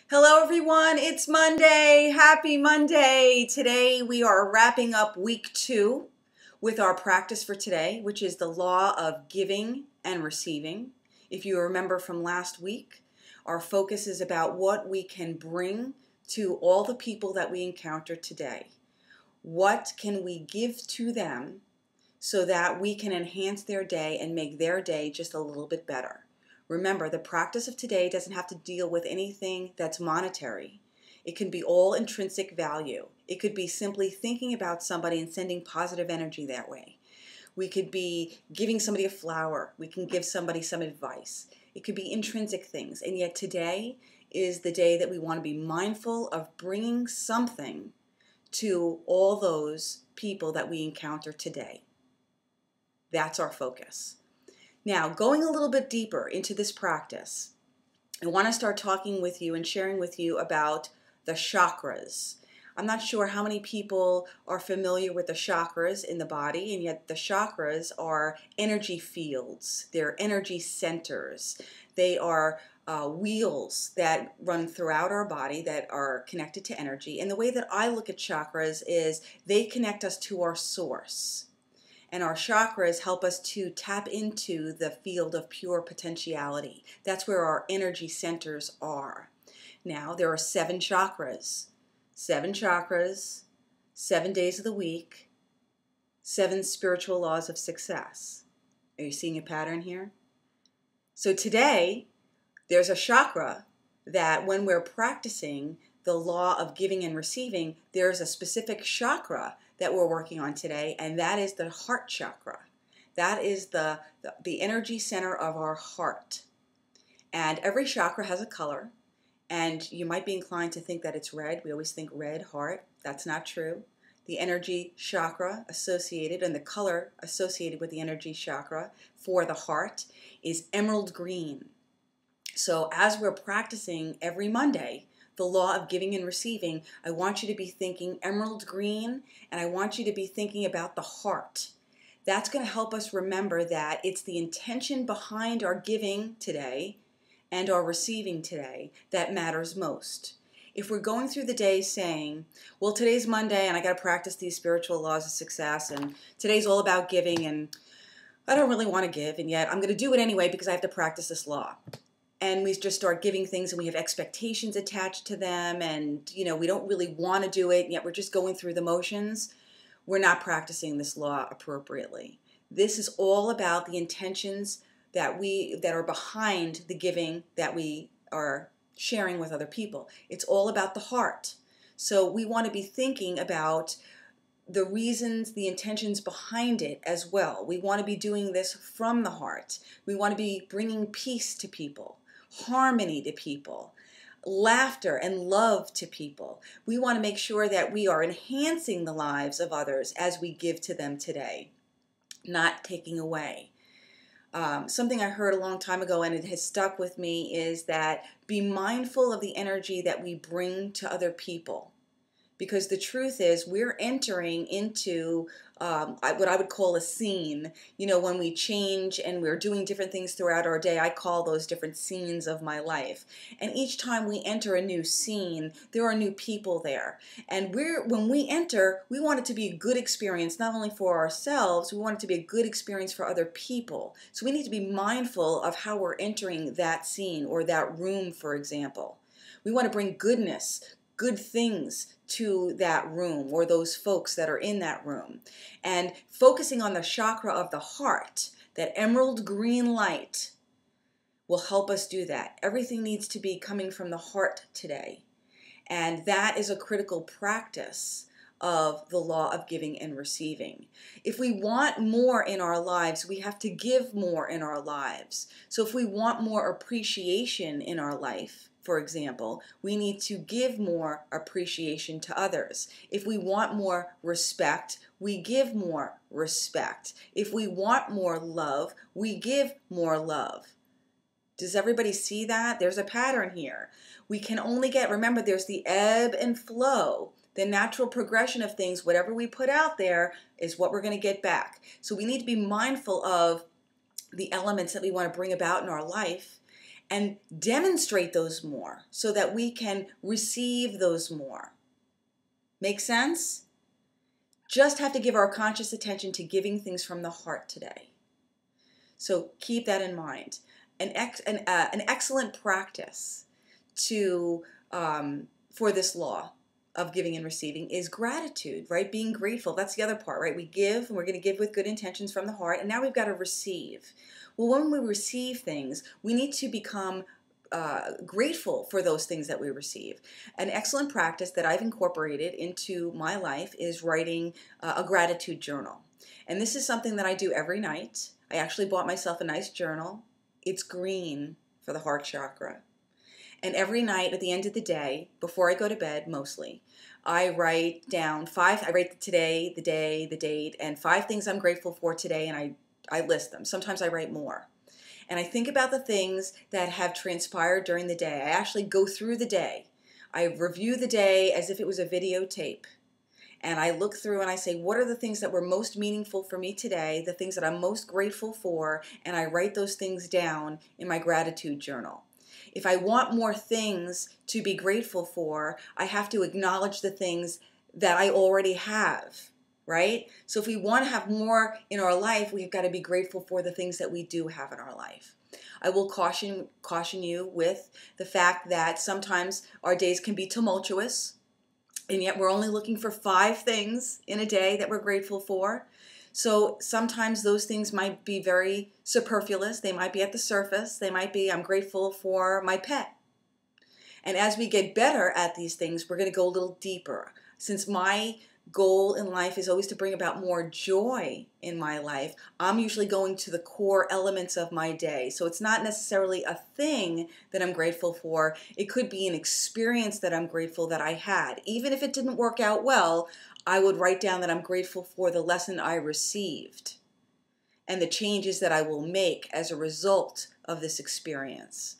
Hello everyone, it's Monday. Happy Monday. Today we are wrapping up week 2 with our practice for today, which is the law of giving and receiving. If you remember from last week, our focus is about what we can bring to all the people that we encounter today. What can we give to them so that we can enhance their day and make their day just a little bit better? Remember, the practice of today doesn't have to deal with anything that's monetary. It can be all intrinsic value. It could be simply thinking about somebody and sending positive energy that way. We could be giving somebody a flower. We can give somebody some advice. It could be intrinsic things. And yet today is the day that we want to be mindful of bringing something to all those people that we encounter today. That's our focus. Now, going a little bit deeper into this practice, I want to start talking with you and sharing with you about the chakras. I'm not sure how many people are familiar with the chakras in the body, and yet the chakras are energy fields. They're energy centers. They are wheels that run throughout our body that are connected to energy. And the way that I look at chakras is they connect us to our source. And our chakras help us to tap into the field of pure potentiality. That's where our energy centers are. Now, there are 7 chakras. 7 chakras, 7 days of the week, 7 spiritual laws of success. Are you seeing a pattern here? So today, there's a chakra that when we're practicing the law of giving and receiving, there's a specific chakra that we're working on today, and that is the heart chakra. That is the energy center of our heart. And every chakra has a color, and you might be inclined to think that it's red. We always think red, heart. That's not true. The energy chakra associated and the color associated with the energy chakra for the heart is emerald green. So as we're practicing every Monday, the law of giving and receiving, I want you to be thinking emerald green, and I want you to be thinking about the heart. That's going to help us remember that it's the intention behind our giving today and our receiving today that matters most. If we're going through the day saying, well, today's Monday and I got to practice these spiritual laws of success, and today's all about giving, and I don't really want to give, and yet I'm going to do it anyway because I have to practice this law. And we just start giving things and we have expectations attached to them, and we don't really want to do it, and yet we're just going through the motions. We're not practicing this law appropriately. This is all about the intentions that are behind the giving that we are sharing with other people. It's all about the heart. So we want to be thinking about the reasons, the intentions behind it as well. We want to be doing this from the heart. We want to be bringing peace to people, harmony to people, laughter and love to people. We want to make sure that we are enhancing the lives of others as we give to them today, not taking away. Something I heard a long time ago, and it has stuck with me, is that be mindful of the energy that we bring to other people. Because the truth is, we're entering into what I would call a scene. When we change and we're doing different things throughout our day, I call those different scenes of my life. And each time we enter a new scene, there are new people there. And when we enter, we want it to be a good experience, not only for ourselves, we want it to be a good experience for other people. So we need to be mindful of how we're entering that scene or that room, for example. We want to bring goodness, good things to that room or those folks that are in that room. And focusing on the chakra of the heart, that emerald green light, will help us do that. Everything needs to be coming from the heart today. And that is a critical practice of the law of giving and receiving. If we want more in our lives, we have to give more in our lives. So if we want more appreciation in our life, for example, we need to give more appreciation to others. If we want more respect, we give more respect. If we want more love, we give more love. Does everybody see that? There's a pattern here. We can only remember, there's the ebb and flow. The natural progression of things, whatever we put out there is what we're going to get back. So we need to be mindful of the elements that we want to bring about in our life and demonstrate those more so that we can receive those more. Make sense? Just have to give our conscious attention to giving things from the heart today. So keep that in mind. An excellent practice for this law of giving and receiving is gratitude, right? Being grateful. That's the other part, right? We give, and we're going to give with good intentions from the heart, and now we've got to receive. Well, when we receive things, we need to become grateful for those things that we receive. An excellent practice that I've incorporated into my life is writing a gratitude journal. And this is something that I do every night. I actually bought myself a nice journal. It's green for the heart chakra. And every night at the end of the day, before I go to bed mostly, I write down I write today, the day, the date, and 5 things I'm grateful for today, and I list them. Sometimes I write more. And I think about the things that have transpired during the day. I actually go through the day. I review the day as if it was a videotape. And I look through and I say, what are the things that were most meaningful for me today, the things that I'm most grateful for, and I write those things down in my gratitude journal. If I want more things to be grateful for, I have to acknowledge the things that I already have, right? So if we want to have more in our life, we've got to be grateful for the things that we do have in our life. I will caution you with the fact that sometimes our days can be tumultuous, and yet we're only looking for 5 things in a day that we're grateful for. So sometimes those things might be very superfluous. They might be at the surface. They might be, I'm grateful for my pet. And as we get better at these things, we're going to go a little deeper. Since my goal in life is always to bring about more joy in my life, I'm usually going to the core elements of my day. So it's not necessarily a thing that I'm grateful for. It could be an experience that I'm grateful that I had. Even if it didn't work out well, I would write down that I'm grateful for the lesson I received and the changes that I will make as a result of this experience.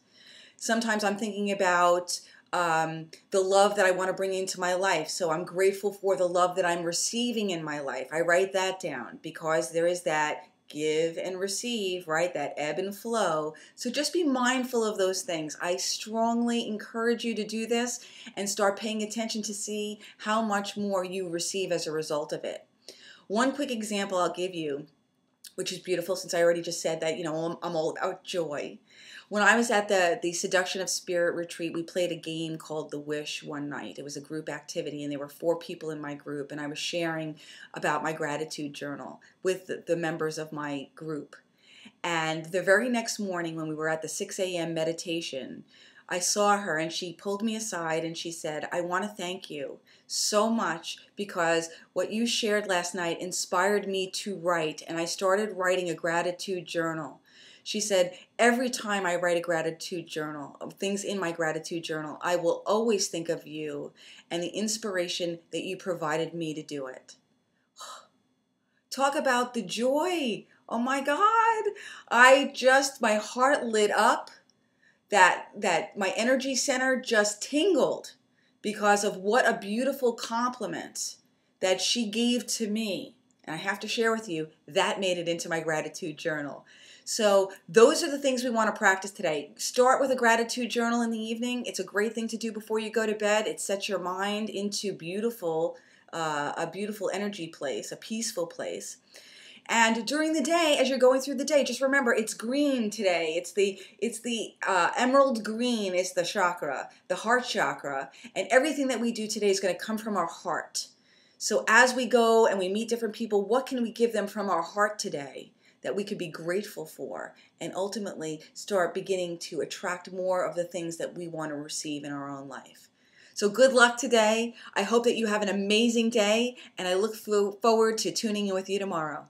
Sometimes I'm thinking about the love that I want to bring into my life. So I'm grateful for the love that I'm receiving in my life. I write that down because there is that give and receive, right? That ebb and flow. So just be mindful of those things. I strongly encourage you to do this and start paying attention to see how much more you receive as a result of it. One quick example I'll give you, which is beautiful since I already just said that, I'm all about joy. When I was at the Seduction of Spirit retreat, we played a game called The Wish one night. It was a group activity, and there were 4 people in my group, and I was sharing about my gratitude journal with the members of my group. And the very next morning when we were at the 6 a.m. meditation, I saw her and she pulled me aside and she said, I want to thank you so much because what you shared last night inspired me to write, and I started writing a gratitude journal. She said, every time I write a gratitude journal, of things in my gratitude journal, I will always think of you and the inspiration that you provided me to do it. Talk about the joy. Oh my God. My heart lit up. That my energy center just tingled because of what a beautiful compliment that she gave to me. And I have to share with you, that made it into my gratitude journal. So those are the things we want to practice today. Start with a gratitude journal in the evening. It's a great thing to do before you go to bed. It sets your mind into a beautiful energy place, a peaceful place. And during the day, as you're going through the day, just remember it's green today. It's the emerald green is the chakra, the heart chakra, and everything that we do today is going to come from our heart. So as we go and we meet different people, what can we give them from our heart today that we could be grateful for, and ultimately start beginning to attract more of the things that we want to receive in our own life. So good luck today. I hope that you have an amazing day, and I look forward to tuning in with you tomorrow.